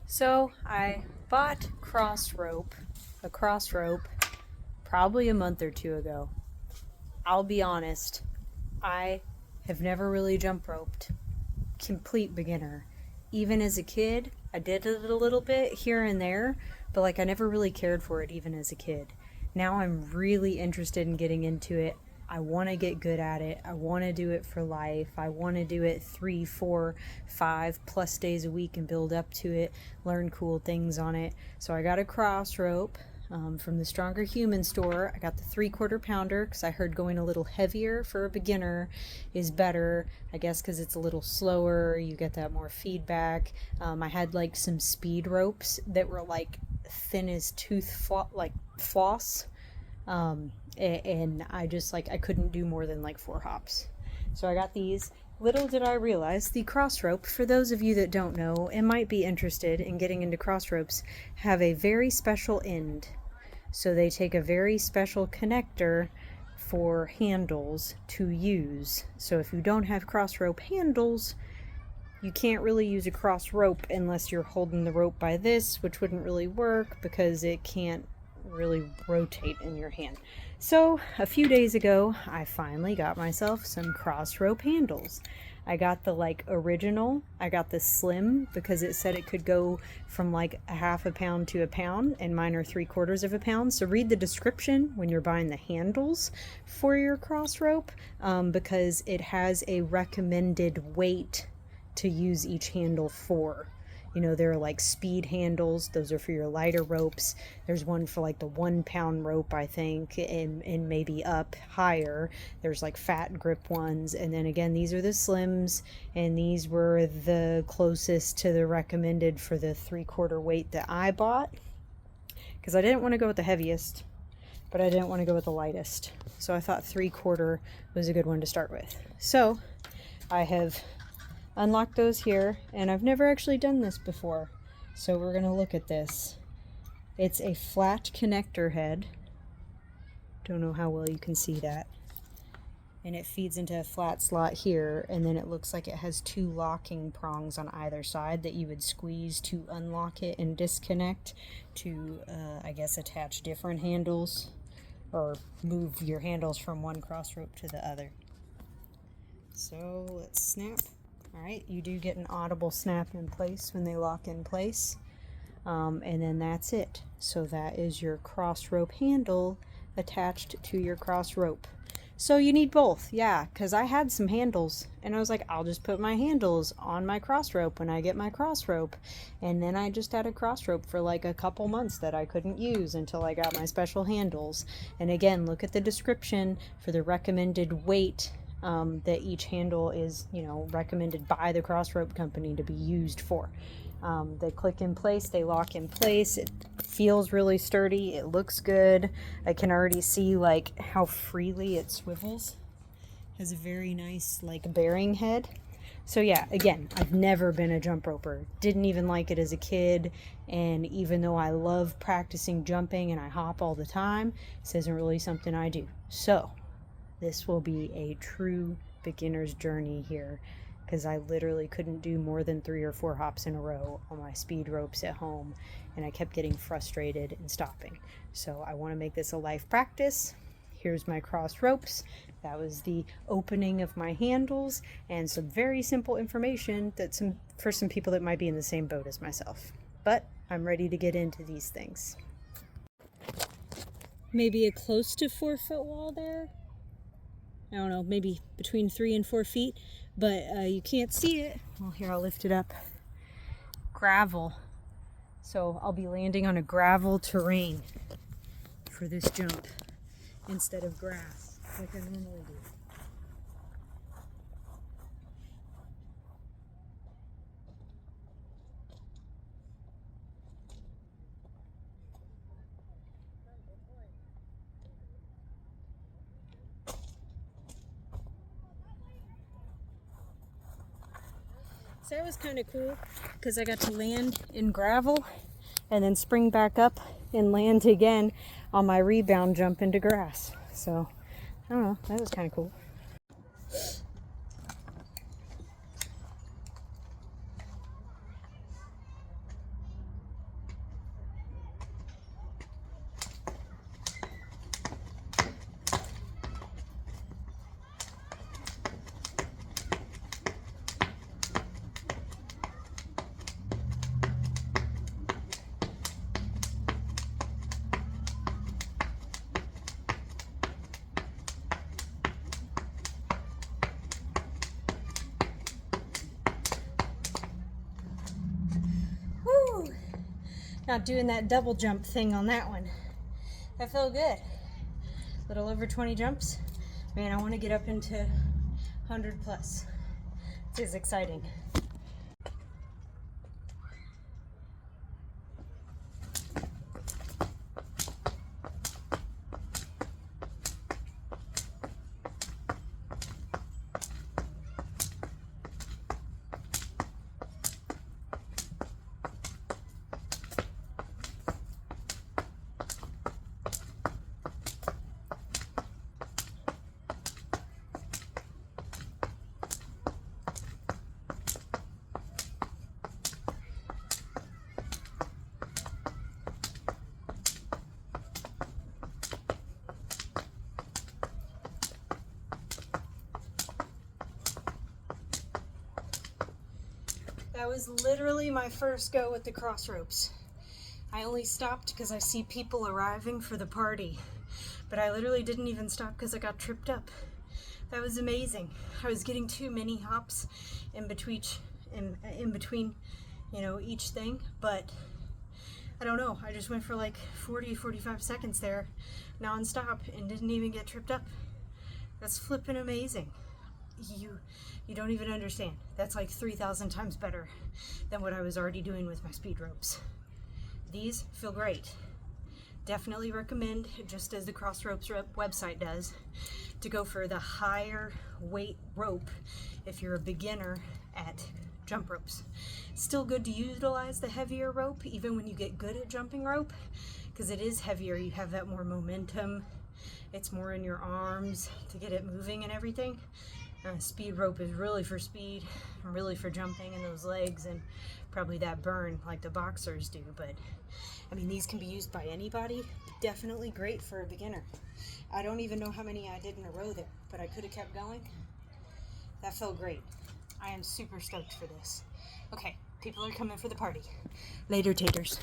So I bought a cross rope, probably a month or two ago. I'll be honest, I have never really jump roped. Complete beginner. Even as a kid, I did it a little bit here and there, but like I never really cared for it even as a kid. Now I'm really interested in getting into it. I want to get good at it. I want to do it for life. I want to do it 3, 4, 5+ days a week and build up to it, learn cool things on it. So I got a cross rope from the Stronger Human store. I got the 3/4 pounder because I heard going a little heavier for a beginner is better. I guess because it's a little slower, you get that more feedback. I had like some speed ropes that were like thin as like floss, and I just like I couldn't do more than like 4 hops. So I got these. Little did I realize the cross rope, for those of you that don't know and might be interested in getting into cross ropes, have a very special end. So they take a very special connector for handles to use. So if you don't have cross rope handles, you can't really use a cross rope unless you're holding the rope by this, which wouldn't really work because it can't really rotate in your hand. So a few days ago, I finally got myself some cross rope handles. I got the like original. I got the slim because it said it could go from like a 1/2 pound to a pound, and mine are 3/4 pound. So read the description when you're buying the handles for your cross rope, because it has a recommended weight to use each handle for. You know, there are like speed handles, those are for your lighter ropes. There's one for like the 1 pound rope, I think, and maybe up higher. There's like fat grip ones. And then again, these are the slims, and these were the closest to the recommended for the 3/4 weight that I bought. Because I didn't want to go with the heaviest, but I didn't want to go with the lightest. So I thought 3/4 was a good one to start with. So I have unlock those here, and I've never actually done this before, so we're going to look at this. It's a flat connector head. Don't know how well you can see that. And it feeds into a flat slot here, and then it looks like it has 2 locking prongs on either side that you would squeeze to unlock it and disconnect to, I guess, attach different handles or move your handles from one cross rope to the other. So let's snap. Alright, you do get an audible snap in place when they lock in place. And then that's it. So that is your cross rope handle attached to your cross rope. So you need both, yeah, because I had some handles and I was like, I'll just put my handles on my cross rope when I get my cross rope. And then I just had a cross rope for like a couple months that I couldn't use until I got my special handles. And again, look at the description for the recommended weight that each handle is, you know, recommended by the cross rope company to be used for. They click in place, they lock in place. It feels really sturdy. It looks good. I can already see like how freely it swivels. Has a very nice like bearing head. So yeah, again, I've never been a jump roper. Didn't even like it as a kid. And even though I love practicing jumping and I hop all the time, this isn't really something I do. So this will be a true beginner's journey here, because I literally couldn't do more than 3 or 4 hops in a row on my speed ropes at home, and I kept getting frustrated and stopping. So I want to make this a life practice. Here's my cross ropes. That was the opening of my handles, and some very simple information that for some people that might be in the same boat as myself. But I'm ready to get into these things. Maybe a close to 4-foot wall there. I don't know, maybe between 3 and 4 feet, but you can't see it. Well, here, I'll lift it up. Gravel. So I'll be landing on a gravel terrain for this jump instead of grass like I normally do. So that was kind of cool because I got to land in gravel and then spring back up and land again on my rebound jump into grass. So I don't know, that was kind of cool. Not doing that double jump thing on that one. That felt good. Little over 20 jumps. Man, I want to get up into 100 plus. This is exciting. That was literally my first go with the cross ropes. I only stopped because I see people arriving for the party, but I literally didn't even stop because I got tripped up. That was amazing. I was getting too many hops in between, each thing, but I don't know. I just went for like 40-45 seconds there, non-stop, and didn't even get tripped up. That's flippin' amazing. You don't even understand. That's like 3,000 times better than what I was already doing with my speed ropes. These feel great. Definitely recommend, just as the Cross Ropes website does, to go for the higher weight rope if you're a beginner at jump ropes. Still good to utilize the heavier rope even when you get good at jumping rope, because it is heavier. You have that more momentum. It's more in your arms to get it moving and everything. Speed rope is really for speed, really for jumping in those legs, and probably that burn like the boxers do. But I mean, these can be used by anybody. Definitely great for a beginner. I don't even know how many I did in a row there, but I could have kept going. That felt great. I am super stoked for this. Okay, people are coming for the party. Later, taters.